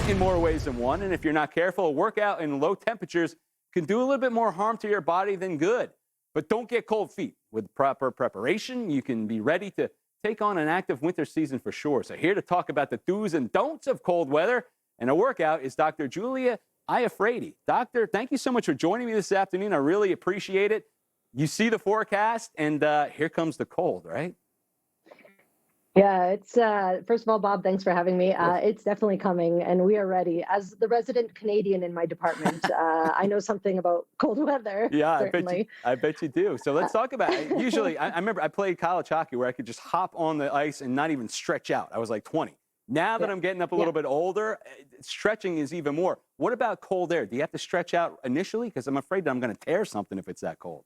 in more ways than one. And if you're not careful, a workout in low temperatures can do a little bit more harm to your body than good. But don't get cold feet. With proper preparation, you can be ready to take on an active winter season for sure. So here to talk about the do's and don'ts of cold weather and a workout is Dr. Louisa Iafrate. Doctor, thank you so much for joining me this afternoon. I really appreciate it. You see the forecast, and here comes the cold, right? Yeah, it's first of all, Bob, thanks for having me. It's definitely coming, and we are ready. As the resident Canadian in my department, I know something about cold weather, Yeah, certainly. I bet you do. So let's talk about it. Usually, I remember I played college hockey where I could just hop on the ice and not even stretch out. I was like 20. Now that Yeah, I'm getting up a yeah. little bit older, stretching is even more. What about cold air? Do you have to stretch out initially? Because I'm afraid that I'm going to tear something if it's that cold.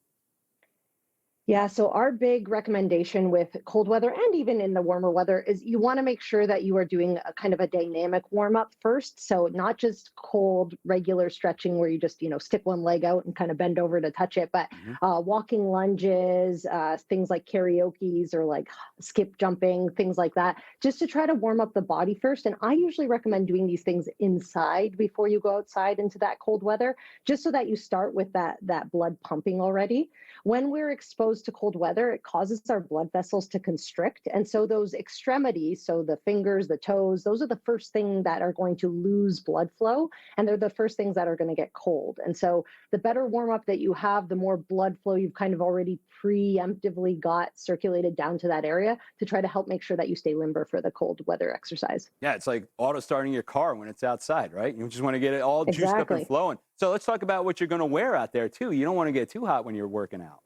Yeah, so our big recommendation with cold weather and even in the warmer weather is you want to make sure that you are doing a kind of a dynamic warm up first. So not just cold, regular stretching where you just, stick one leg out and kind of bend over to touch it, but Hmm. walking lunges, things like karaoke's or like skip jumping, things like that, just to try to warm up the body first. And I usually recommend doing these things inside before you go outside into that cold weather, just so that you start with that blood pumping already. When we're exposed to cold weather, it causes our blood vessels to constrict. And so those extremities, so the fingers, the toes, those are the first thing that are going to lose blood flow. And they're the first things that are going to get cold. And so the better warm up that you have, the more blood flow you've kind of already preemptively got circulated down to that area to try to help make sure that you stay limber for the cold weather exercise. Yeah, it's like auto starting your car when it's outside, right? You just want to get it all juiced up and Exactly. flowing. So let's talk about what you're going to wear out there, too. You don't want to get too hot when you're working out.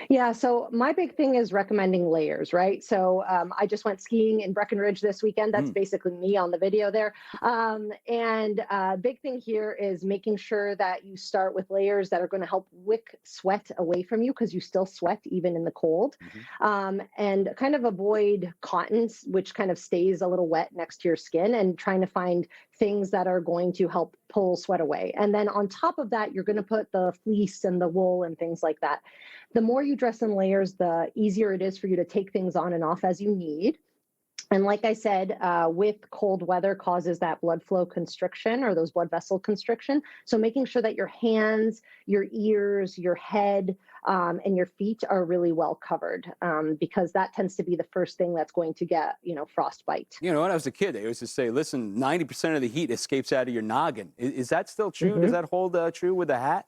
Yeah, so my big thing is recommending layers, right? So I just went skiing in Breckenridge this weekend. That's Mm. basically me on the video there. And big thing here is making sure that you start with layers that are going to help wick sweat away from you because you still sweat even in the cold. Hmm. And kind of avoid cottons, which kind of stays a little wet next to your skin, and trying to find things that are going to help pull sweat away. And then on top of that, you're going to put the fleece and the wool and things like that. The more you dress in layers, the easier it is for you to take things on and off as you need. And like I said, with cold weather causes that blood flow constriction or those blood vessel constriction. So making sure that your hands, your ears, your head, and your feet are really well covered, because that tends to be the first thing that's going to get, frostbite. You know, when I was a kid, they used to say, listen, 90% of the heat escapes out of your noggin. Is that still true? Does Mhm. that hold true with the hat?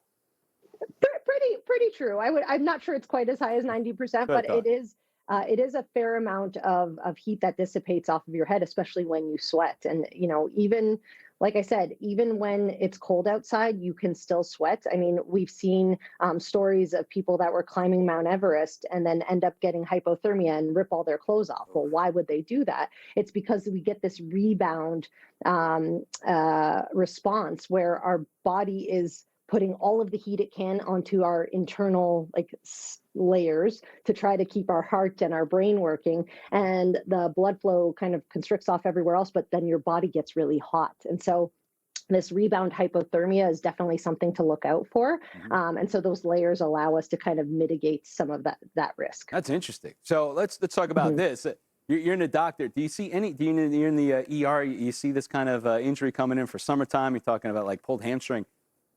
Pretty true. I'm not sure it's quite as high as 90%, Good but thought. it is a fair amount of heat that dissipates off of your head, especially when you sweat. And even like I said, even when it's cold outside, you can still sweat. I mean, we've seen stories of people that were climbing Mount Everest and then end up getting hypothermia and rip all their clothes off. Well, why would they do that? It's because we get this rebound response where our body is putting all of the heat it can onto our internal layers to try to keep our heart and our brain working, and the blood flow kind of constricts off everywhere else, but then your body gets really hot. And so this rebound hypothermia is definitely something to look out for. Hmm. And so those layers allow us to kind of mitigate some of that risk. That's interesting. So let's talk about Mhm. this. You're in a doctor. Do you see any? You're in the ER? You see this kind of injury coming in for summertime? You're talking about like pulled hamstring.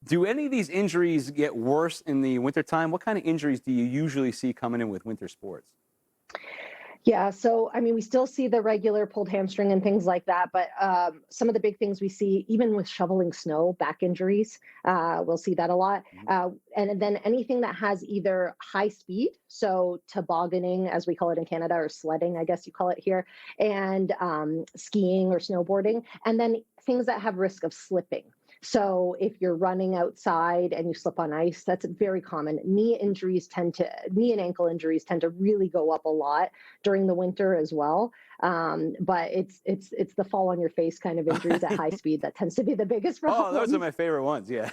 Do any of these injuries get worse in the wintertime? What kind of injuries do you usually see coming in with winter sports? Yeah, so I mean, we still see the regular pulled hamstring and things like that, but some of the big things we see, even with shoveling snow, back injuries, we'll see that a lot. Mhm. And then anything that has either high speed, so tobogganing, as we call it in Canada, or sledding, I guess you call it here, and skiing or snowboarding, and then things that have risk of slipping. So if you're running outside and you slip on ice, that's very common. Knee and ankle injuries tend to really go up a lot during the winter as well. But it's the fall on your face kind of injuries at high speed that tends to be the biggest Oh, those are problem. my favorite ones. Yeah,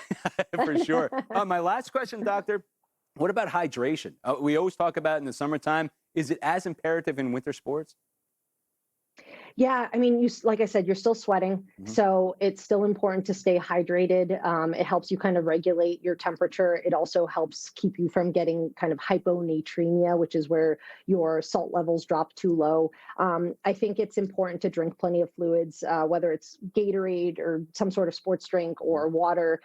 for sure. My last question, doctor. What about hydration? We always talk about in the summertime. Is it as imperative in winter sports? Yeah, I mean, like I said, you're still sweating, Hmm. so it's still important to stay hydrated. It helps you kind of regulate your temperature. It also helps keep you from getting kind of hyponatremia, which is where your salt levels drop too low. I think it's important to drink plenty of fluids, whether it's Gatorade or some sort of sports drink or water.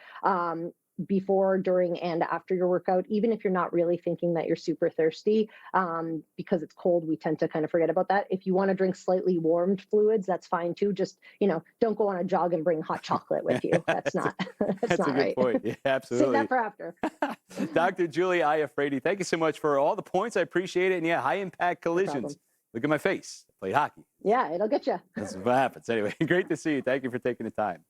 Before, during, and after your workout, even if you're not really thinking that you're super thirsty, because it's cold, we tend to kind of forget about that. If you want to drink slightly warmed fluids, that's fine too. Just, don't go on a jog and bring hot chocolate with you. That's that's, a, not that's that's a not good right. point. Yeah, Save that absolutely. for after. Dr. Julia Iafrate, thank you so much for all the points. I appreciate it. And yeah, high impact No problem. collisions. Look at my face. I played hockey. Yeah, it'll get you. That's what happens. Anyway, great to see you. Thank you for taking the time.